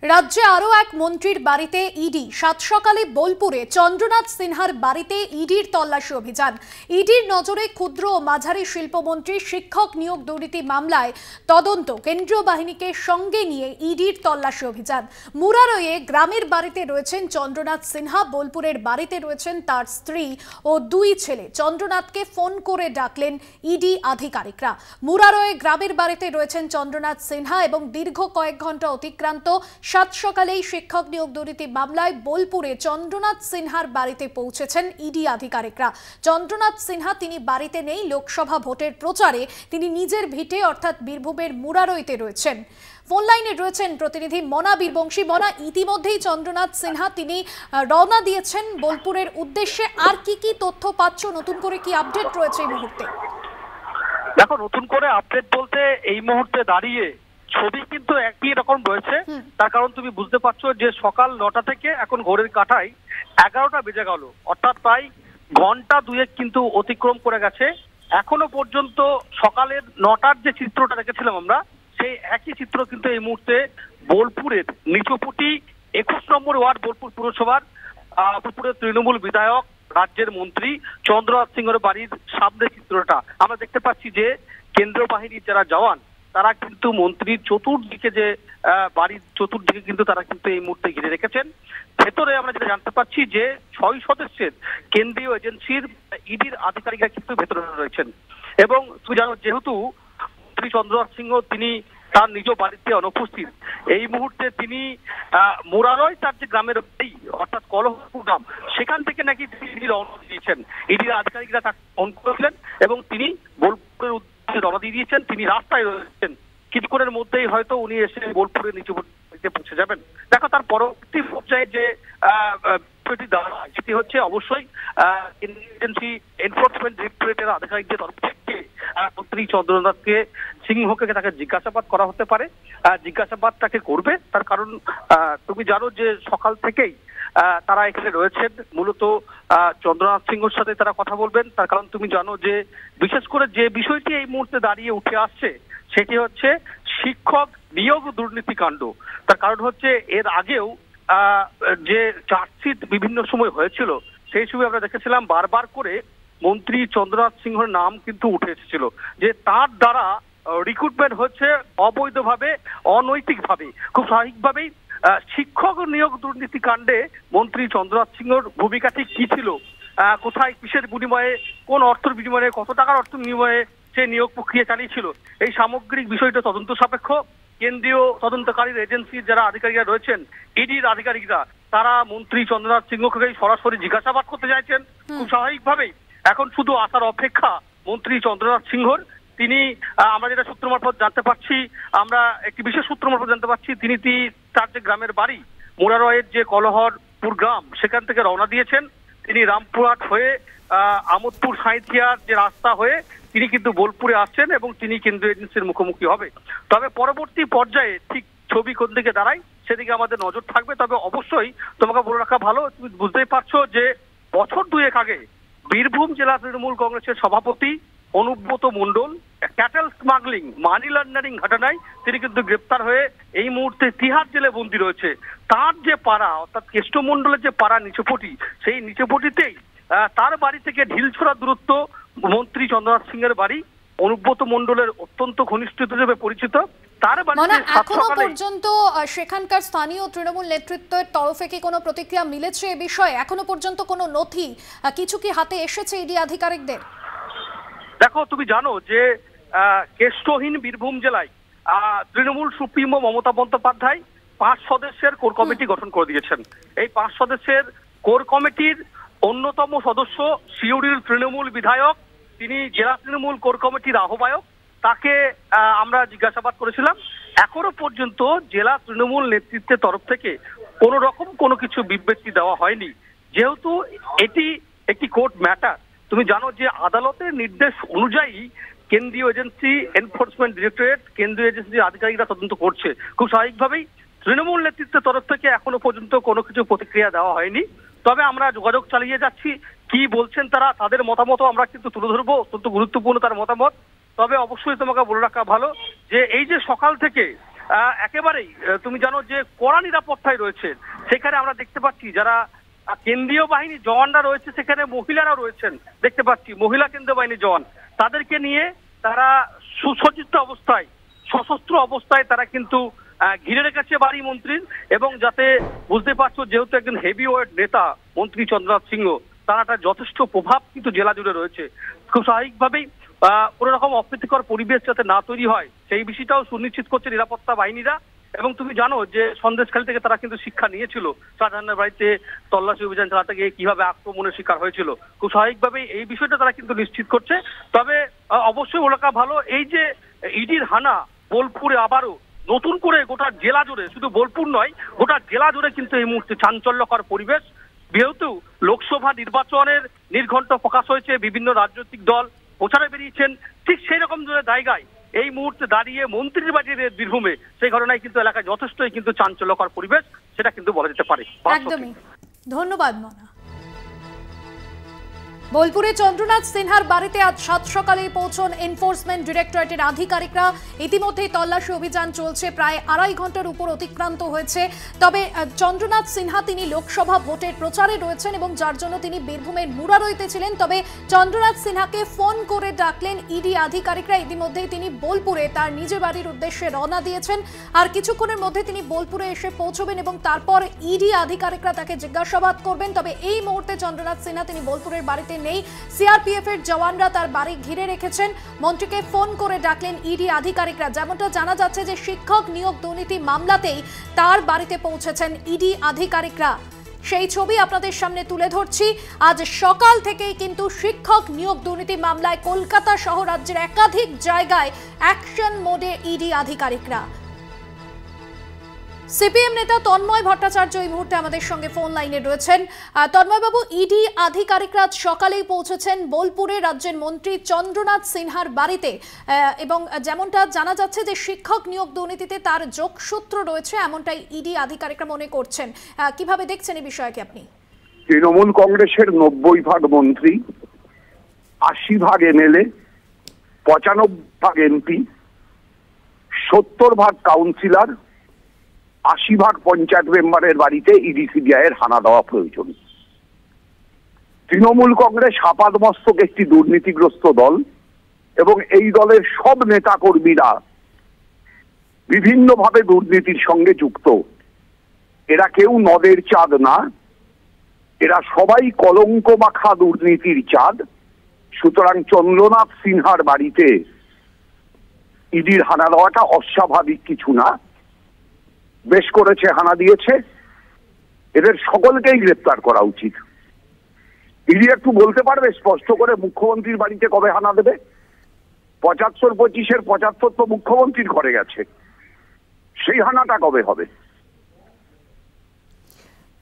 রাজ্যে আরও এক মন্ত্রীর বাড়িতে ইডি। সাত সকালে বোলপুরে চন্দ্রনাথ সিনহার বাড়িতে ইডির তল্লাশি অভিযান। ইডির নজরে ক্ষুদ্র ও মাঝারি শিল্পমন্ত্রী শিক্ষক নিয়োগ দুর্নীতি মামলায় তদন্ত। কেন্দ্রীয় বাহিনীকে সঙ্গে নিয়ে ইডির তল্লাশি অভিযান। মুরারয়ে গ্রামের বাড়িতে রয়েছেন চন্দ্রনাথ সিনহা, বোলপুরের বাড়িতে রয়েছেন তার স্ত্রী ও দুই ছেলে। চন্দ্রনাথকে ফোন করে ডাকলেন ইডি আধিকারিকরা। মুরারয়ে গ্রামের বাড়িতে রয়েছেন চন্দ্রনাথ সিনহা এবং দীর্ঘ কয়েক ঘন্টা অতিক্রান্ত সাত সকালেই শিক্ষক নিয়োগ দুর্নীতি মামলায় বোলপুরে চন্দ্রনাথ সিনহার বাড়িতে পৌঁছেছেন ইডি আধিকারিকরা। চন্দ্রনাথ সিনহা তিনি বাড়িতে নেই, লোকসভা ভোটের প্রচারে তিনি নিজের ভিটে অর্থাৎ বীরভূমের মুরারইতে রয়েছেন। ফোন লাইনে রয়েছেন প্রতিনিধি মনা বীরবংশী। মনা, ইতিমধ্যেই চন্দ্রনাথ সিনহা তিনি রওনা দিয়েছেন বোলপুরের উদ্দেশ্যে। আর কি তথ্য পাচ্ছ, নতুন করে কি আপডেট রয়েছে এই মুহূর্তে? দেখো, নতুন করে আপডেট বলতে এই মুহূর্তে দাঁড়িয়ে ছবি কিন্তু একই রকম রয়েছে। তার কারণ তুমি বুঝতে পারছো যে সকাল 9টা থেকে এখন ঘড়ির কাঁটায় 11টা বেজে গেল, অর্থাৎ প্রায় ঘন্টা দুয়েক কিন্তু অতিক্রম করে গেছে। এখনো পর্যন্ত সকালের 9টার যে চিত্রটা দেখেছিলাম আমরা, সেই একই চিত্র কিন্তু এই মুহূর্তে বোলপুরের নিচুপুটি 21 নম্বর ওয়ার্ড বোলপুর পুরসভার বোলপুরের তৃণমূল বিধায়ক রাজ্যের মন্ত্রী চন্দ্রনাথ সিংহের বাড়ির সামনে চিত্রটা আমরা দেখতে পাচ্ছি যে কেন্দ্রীয় বাহিনীর যারা জওয়ান তারা কিন্তু মন্ত্রীর চতুর্দিকে যে বাড়ির চতুর্দিকে কিন্তু তারা কিন্তু এই মুহূর্তে ঘিরে রেখেছেন। ভেতরে আমরা যেটা জানতে পারছি যে 6 সদস্যের কেন্দ্রীয় এজেন্সির ইডির আধিকারিকরা কিন্তু ভেতরে রয়েছেন। এবং তুমি জানো, যেহেতু মন্ত্রী চন্দ্রনাথ সিংহ তিনি তার নিজ বাড়িতে অনুপস্থিত, এই মুহূর্তে তিনি মুরারয় তার যে গ্রামের বাড়ি অর্থাৎ কলহপুর গ্রাম, সেখান থেকে নাকি তিনি রওনা দিয়েছেন। ইডির আধিকারিকরা তাকে ফোন করেছিলেন এবং তিনি বোলপুরের উদ্দেশ্যে রওনা দিয়ে দিয়েছেন। তিনি রাস্তায় রয়েছেন, কিছুক্ষণের মধ্যেই হয়তো উনি এসে বোলপুরের নিচু পৌঁছে যাবেন। দেখো, তার পরবর্তী পর্যায়ে যে সেটি হচ্ছে অবশ্যই এজেন্সি এনফোর্সমেন্ট ডিরেক্টরেটের আধিকারিকদের তরফ থেকে মন্ত্রী চন্দ্রনাথকে সিংহকে তাকে জিজ্ঞাসাবাদ করা হতে পারে। জিজ্ঞাসাবাদ তাকে করবে, তার কারণ তুমি জানো যে সকাল থেকেই তারা এখানে রয়েছেন। মূলত চন্দ্রনাথ সিংহর সাথে তারা কথা বলবেন, তার কারণ তুমি জানো যে বিশেষ করে যে বিষয়টি এই মুহূর্তে দাঁড়িয়ে উঠে আসছে সেটি হচ্ছে শিক্ষক নিয়োগ দুর্নীতি কাণ্ড। তার কারণ হচ্ছে এর আগেও যে চার্জশিট বিভিন্ন সময় হয়েছিল, সেই সময় আমরা দেখেছিলাম বারবার করে মন্ত্রী চন্দ্রনাথ সিংহের নাম কিন্তু উঠে এসেছিল যে তার দ্বারা রিক্রুটমেন্ট হচ্ছে অবৈধভাবে, অনৈতিকভাবে। খুব স্বাভাবিকভাবেই শিক্ষক নিয়োগ দুর্নীতি কাণ্ডে মন্ত্রী চন্দ্রনাথ সিংহের ভূমিকা ঠিক কি ছিল, কোথায় কিসের বিনিময়ে, কোন অর্থের বিনিময়ে, কত টাকার অর্থ বিনিময়ে সে নিয়োগ প্রক্রিয়া চালিয়েছিল, এই সামগ্রিক বিষয়টা তদন্ত সাপেক্ষ। কেন্দ্রীয় তদন্তকারী এজেন্সির যারা আধিকারিকরা রয়েছেন, ইডির আধিকারিকরা, তারা মন্ত্রী চন্দ্রনাথ সিংহকে সরাসরি জিজ্ঞাসাবাদ করতে চাইছেন। খুব স্বাভাবিকভাবেই এখন শুধু আসার অপেক্ষা মন্ত্রী চন্দ্রনাথ সিংহর। তিনি আমরা যেটা সূত্র মারফত জানতে পারছি, আমরা একটি বিশেষ সূত্র মারফত জানতে পারছি, তিনি তার যে গ্রামের বাড়ি মুরারয়ের যে কলহরপুর গ্রাম, সেখান থেকে রওনা দিয়েছেন। তিনি রামপুরহাট হয়ে আমোদপুর সাঁইথিয়ার যে রাস্তা হয়ে তিনি কিন্তু বোলপুরে আসছেন এবং তিনি কেন্দ্রীয় এজেন্সির মুখোমুখি হবে। তবে পরবর্তী পর্যায়ে ঠিক ছবি কোন দিকে দাঁড়ায় সেদিকে আমাদের নজর থাকবে। তবে অবশ্যই তোমাকে বলে রাখা ভালো, তুমি বুঝতেই পারছো যে বছর দুয়েক আগে বীরভূম জেলা তৃণমূল কংগ্রেসের সভাপতি Anubrata Mondal cattle smuggling, money laundering ঘটনায় তিনি কিন্তু গ্রেপ্তার হয়ে এই মুহূর্তে তিহার জেলে বন্দী রয়েছে। তার যে পাড়া অর্থাৎ কেষ্টমণ্ডলের যে পাড়া নিচুপটি, সেই নিচুপটিতেই তার বাড়ি থেকে ঢিলছোড়া দূরত্ব মন্ত্রী চন্দ্রনাথ সিংহের বাড়ি। অনুব্রত মণ্ডলের অত্যন্ত ঘনিষ্ঠ হিসেবে পরিচিত। তার বাড়িতে এখনো পর্যন্ত সেখানকার স্থানীয় তৃণমূল নেতৃত্বের তরফে কি কোনো প্রতিক্রিয়া মিলেছে এ বিষয়ে? এখনো পর্যন্ত কোনো নথি কিছু কি হাতে এসেছে ইডি আধিকারিকদের? দেখো, তুমি জানো যে কেষ্টহীন বীরভূম জেলায় তৃণমূল সুপ্রিমো মমতা বন্দ্যোপাধ্যায় 5 সদস্যের কোর কমিটি গঠন করে দিয়েছেন। এই 5 সদস্যের কোর কমিটির অন্যতম সদস্য সিউড়ির তৃণমূল বিধায়ক, তিনি জেলা তৃণমূল কোর কমিটির আহ্বায়ক। তাকে আমরা জিজ্ঞাসাবাদ করেছিলাম। এখনো পর্যন্ত জেলা তৃণমূল নেতৃত্বের তরফ থেকে কোনো রকম কোনো কিছু বিবৃতি দেওয়া হয়নি, যেহেতু এটি একটি কোর্ট ম্যাটার। তুমি জানো যে আদালতের নির্দেশ অনুযায়ী কেন্দ্রীয় এজেন্সি এনফোর্সমেন্ট ডিরেক্টরেট, কেন্দ্রীয় এজেন্সির আধিকারিকরা তদন্ত করছে। খুব স্বাভাবিকভাবেই তৃণমূল নেতৃত্বের তরফ থেকে এখনো পর্যন্ত কোনো কিছু প্রতিক্রিয়া দেওয়া হয়নি। তবে আমরা যোগাযোগ চালিয়ে যাচ্ছি, কি বলছেন তারা, তাদের মতামত আমরা কিন্তু তুলে ধরবো, অত্যন্ত গুরুত্বপূর্ণ তার মতামত। তবে অবশ্যই তোমাকে বলে রাখা ভালো যে এই যে সকাল থেকে একেবারেই তুমি জানো যে কড়া নিরাপত্তায় রয়েছে। সেখানে আমরা দেখতে পাচ্ছি যারা কেন্দ্রীয় বাহিনীর জওয়ানরা রয়েছে, সেখানে মহিলারাও রয়েছেন দেখতে পাচ্ছি, মহিলা কেন্দ্রীয় বাহিনীর জওয়ান। তাদেরকে নিয়ে তারা সুসজ্জিত অবস্থায়, সশস্ত্র অবস্থায় তারা কিন্তু ঘিরে রেখেছে বাড়ি মন্ত্রীর। এবং যাতে বুঝতে পারছো, যেহেতু একজন হেভি ওয়েট নেতা মন্ত্রী চন্দ্রনাথ সিংহ, তার একটা যথেষ্ট প্রভাব কিন্তু জেলা জুড়ে রয়েছে। খুব স্বাভাবিকভাবেই কোনো রকম অপ্রীতিকর পরিবেশ যাতে না তৈরি হয় সেই বিষয়টাও সুনিশ্চিত করছে নিরাপত্তা বাহিনীরা। এবং তুমি জানো যে সন্দেশখালী থেকে তারা কিন্তু শিক্ষা নিয়েছিল শাহজাহানের বাড়িতে তল্লাশি অভিযান চালাতে গিয়ে কিভাবে আক্রমণের শিকার হয়েছিল। খুব স্বাভাবিকভাবেই এই বিষয়টা তারা কিন্তু নিশ্চিত করছে। তবে অবশ্যই ওলাকা ভালো, এই যে ইডির হানা বোলপুরে আবারও নতুন করে গোটা জেলা জুড়ে, শুধু বোলপুর নয় গোটা জেলা জুড়ে কিন্তু এই মুহূর্তে চাঞ্চল্যকর পরিবেশ। যেহেতু লোকসভা নির্বাচনের নির্ঘণ্ট প্রকাশ হয়েছে, বিভিন্ন রাজনৈতিক দল প্রচারে বেরিয়েছেন, ঠিক সেই রকম জায়গায় এই মুহূর্তে দাঁড়িয়ে মন্ত্রীর বাড়ির বীরভূমে সেই ঘটনায় কিন্তু এলাকায় যথেষ্টই কিন্তু চাঞ্চল্যকর পরিবেশ, সেটা কিন্তু বলা যেতে পারে। একদমই ধন্যবাদ মনা। বোলপুরে চন্দ্রনাথ সিনহার বাড়িতে আজ 7 সকালে পৌঁছন এনফোর্সমেন্ট ডিরেক্টরেটের আধিকারিকরা। ইতিমধ্যেই তল্লাশি অভিযান চলছে, প্রায় 2.5 ঘন্টার উপর অতিক্রান্ত হয়েছে। তবে চন্দ্রনাথ সিনহা তিনি লোকসভা ভোটের প্রচারে রয়েছেন এবং যার জন্য তিনি বীরভূমের মুরারইতে ছিলেন। তবে চন্দ্রনাথ সিনহাকে ফোন করে ডাকলেন ইডি আধিকারিকরা। ইতিমধ্যেই তিনি বোলপুরে তার নিজের বাড়ির উদ্দেশ্যে রওনা দিয়েছেন। আর কিছুক্ষণের মধ্যে তিনি বোলপুরে এসে পৌঁছবেন এবং তারপর ইডি আধিকারিকরা তাকে জিজ্ঞাসাবাদ করবেন। তবে এই মুহূর্তে চন্দ্রনাথ সিনহা তিনি বোলপুরের বাড়িতে নেই। সিআরপিএফ এর জওয়ানরা তার বাড়ি ঘিরে রেখেছেন। মন্ত্রীকে ফোন করে ডাকলেন ইডি আধিকারিকরা। যেমনটা জানা যাচ্ছে যে শিক্ষক নিয়োগ দুর্নীতি মামলাতেই তার বাড়িতে পৌঁছেছেন ইডি আধিকারিকরা। সেই ছবি আপনাদের সামনে তুলে ধরছি। আজ সকাল থেকেই কিন্তু শিক্ষক নিয়োগ দুর্নীতি মামলায় কলকাতা সহ রাজ্যের একাধিক জায়গায় অ্যাকশন মোডে ইডি আধিকারিকরা। সিপিএম নেতা তন্ময় ভট্টাচার্য এই মুহূর্তে আমাদের সঙ্গে ফোন লাইনে রয়েছেন। তন্ময় বাবু, ইডি আধিকারিকরা সকালেই পৌঁছেছেন বোলপুরে রাজ্যের মন্ত্রী চন্দ্রনাথ সিনহার বাড়িতে এবং যেমনটা জানা যাচ্ছে যে শিক্ষক নিয়োগ দুর্নীতিতে তার যোগসূত্র রয়েছে, এমনটাই ইডি আধিকারিকরা মনে করছেন। কিভাবে দেখছেন এই বিষয়কে আপনি? তৃণমূল কংগ্রেসের 90 ভাগ মন্ত্রী, 80 ভাগ এমএলএ, 95 ভাগ এমপি, 70 ভাগ কাউন্সিলর, 80 ভাগ পঞ্চায়েত মেম্বারের বাড়িতে ইডি সিবিআই এর হানা দেওয়া প্রয়োজন। তৃণমূল কংগ্রেস আপাদমস্তক একটি দুর্নীতিগ্রস্ত দল এবং এই দলের সব নেতা কর্মীরা বিভিন্নভাবে দুর্নীতির সঙ্গে যুক্ত। এরা কেউ নদের চাঁদ না, এরা সবাই কলঙ্ক মাখা দুর্নীতির চাঁদ। সুতরাং চন্দ্রনাথ সিনহার বাড়িতে ইডির হানা দেওয়াটা অস্বাভাবিক কিছু না। বেশ করেছে, হানা দিয়েছে, এদের সকলকেই গ্রেপ্তার করা উচিত। ইডি একটু বলতে পারবে স্পষ্ট করে মুখ্যমন্ত্রীর বাড়িতে কবে হানা দেবে? 75-25-এর 75 তো মুখ্যমন্ত্রীর ঘরে গেছে, সেই হানাটা কবে হবে?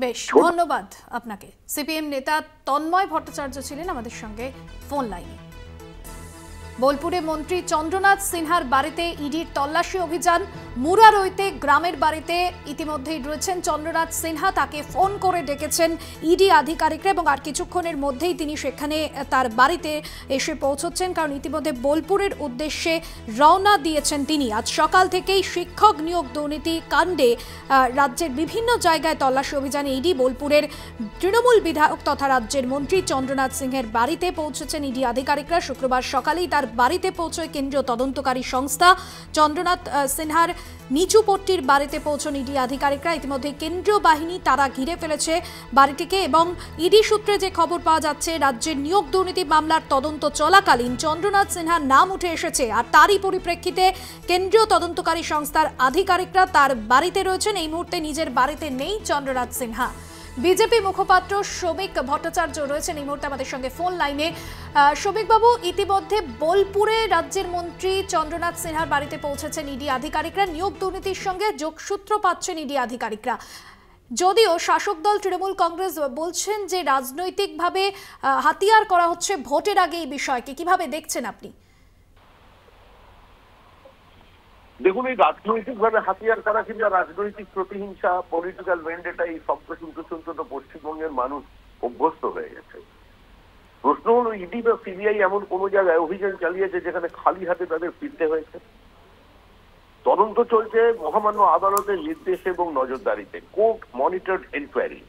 বেশ, ধন্যবাদ আপনাকে। সিপিএম নেতা তন্ময় ভট্টাচার্য ছিলেন আমাদের সঙ্গে ফোন লাইনে। বোলপুরে মন্ত্রী চন্দ্রনাথ সিনহার বাড়িতে ইডির তল্লাশি অভিযান। মুরারইতে গ্রামের বাড়িতে ইতিমধ্যেই রয়েছেন চন্দ্রনাথ সিনহা। তাকে ফোন করে ডেকেছেন ইডি আধিকারিকরা এবং আর কিছুক্ষণের মধ্যেই তিনি সেখানে তার বাড়িতে এসে পৌঁছচ্ছেন, কারণ ইতিমধ্যে বোলপুরের উদ্দেশ্যে রওনা দিয়েছেন তিনি। আজ সকাল থেকেই শিক্ষক নিয়োগ দুর্নীতি কাণ্ডে রাজ্যের বিভিন্ন জায়গায় তল্লাশি অভিযানে ইডি। বোলপুরের তৃণমূল বিধায়ক তথা রাজ্যের মন্ত্রী চন্দ্রনাথ সিংহের বাড়িতে পৌঁছেছেন ইডি আধিকারিকরা। শুক্রবার সকালেই তার বাড়িতে পৌঁছয় কেন্দ্রীয় তদন্তকারী সংস্থা। চন্দ্রনাথ সিনহার নিচুপট্টির বাড়িতে পৌঁছন ইডি আধিকারিকরা। ইতিমধ্যে কেন্দ্রীয় বাহিনী তারা ঘিরে ফেলেছে বাড়িটিকে এবং ইডি সূত্রে যে খবর পাওয়া যাচ্ছে, রাজ্যের নিয়োগ দুর্নীতি মামলার তদন্ত চলাকালীন চন্দ্রনাথ সিনহার নাম উঠে এসেছে। আর তারই পরিপ্রেক্ষিতে কেন্দ্রীয় তদন্তকারী সংস্থার আধিকারিকরা তার বাড়িতে রয়েছেন। এই মুহূর্তে নিজের বাড়িতে নেই চন্দ্রনাথ সিনহা। বিজেপি মুখপাত্র শ্রমিক ভট্টাচার্য রয়েছেন এই মুহূর্তে আমাদের সঙ্গে ফোন লাইনে। শ্রমিক বাবু, ইতিমধ্যে বোলপুরে রাজ্যের মন্ত্রী চন্দ্রনাথ সিনহার বাড়িতে পৌঁছেছেন ইডি আধিকারিকরা। নিয়োগ দুর্নীতির সঙ্গে যোগসূত্র পাচ্ছেন ইডি আধিকারিকরা। যদিও শাসক দল তৃণমূল কংগ্রেস বলছেন যে রাজনৈতিকভাবে হাতিয়ার করা হচ্ছে ভোটের আগে, এই বিষয়কে কিভাবে দেখছেন আপনি? দেখুন, এই রাজনৈতিকভাবে হাতিয়ার করা কিংবা রাজনৈতিক প্রতিহিংসা, পলিটিক্যাল ভেন্ডেটা, এই শব্দ শুনতে শুনতে তো পশ্চিমবঙ্গের মানুষ অভ্যস্ত হয়ে গেছে। প্রশ্ন হলো, ইডি বা সিবিআই এমন কোন জায়গায় অভিযান চালিয়েছে যেখানে খালি হাতে তাদের ফিরতে হয়েছে? তদন্ত চলছে মহামান্য আদালতের নির্দেশ এবং নজরদারিতে, কোর্ট মনিটরড এনকোয়ারি।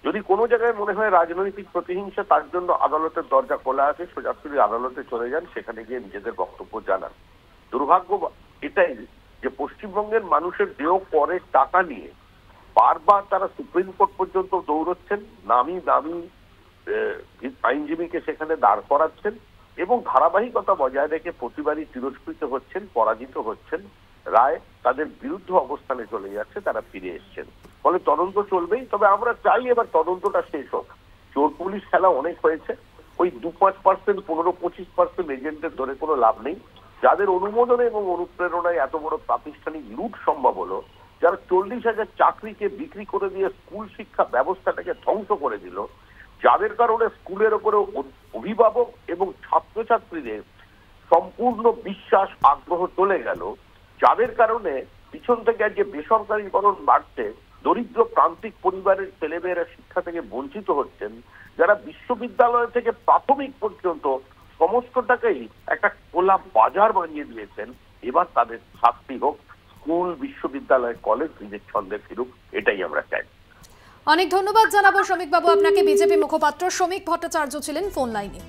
যদি কোনো জায়গায় মনে হয় রাজনৈতিক প্রতিহিংসা, তার জন্য আদালতের দরজা খোলা আছে, সোজাসুজি আদালতে চলে যান, সেখানে গিয়ে নিজেদের বক্তব্য জানান। দুর্ভাগ্য এটাই যে পশ্চিমবঙ্গের মানুষের দেহ করের টাকা নিয়ে বারবার তারা সুপ্রিম কোর্ট পর্যন্ত দৌড়চ্ছেন, নামি দামি আইনজীবীকে সেখানে দাঁড় করাচ্ছেন এবং ধারাবাহিকতা বজায় রেখে প্রতিবারই তিরস্কৃত হচ্ছেন, পরাজিত হচ্ছেন, রায় তাদের বিরুদ্ধে অবস্থানে চলে যাচ্ছে, তারা ফিরে এসছেন। ফলে তদন্ত চলবেই। তবে আমরা চাই এবার তদন্তটা শেষ হোক। চোর পুলিশ খেলা অনেক হয়েছে, ওই 2-5%, 15-25% এজেন্টের ধরে কোনো লাভ নেই। যাদের অনুমোদনে এবং অনুপ্রেরণায় এত বড় প্রাতিষ্ঠানিক লুট সম্ভব হলো, যারা 40,000 চাকরিকে বিক্রি করে দিয়ে স্কুল শিক্ষা ব্যবস্থাটাকে ধ্বংস করে দিল, যাদের কারণে স্কুলের ওপরে অভিভাবক এবং ছাত্রছাত্রীদের সম্পূর্ণ বিশ্বাস আগ্রহ চলে গেল, যাদের কারণে পিছন থেকে যে বেসরকারীকরণ বাড়ছে, দরিদ্র প্রান্তিক পরিবারের ছেলেমেয়েরা শিক্ষা থেকে বঞ্চিত হচ্ছেন, যারা বিশ্ববিদ্যালয় থেকে প্রাথমিক পর্যন্ত সমস্তটাকেই একটা খোলা বাজার বানিয়ে দিয়েছেন, এবার তাদের শাস্তি হোক। স্কুল, বিশ্ববিদ্যালয়, কলেজ নিজের ছন্দে ফিরুক, এটাই আমরা চাই। অনেক ধন্যবাদ জানাবো শ্রমিক বাবু আপনাকে। বিজেপি মুখপাত্র শ্রমিক ভট্টাচার্য ছিলেন ফোন লাইনে।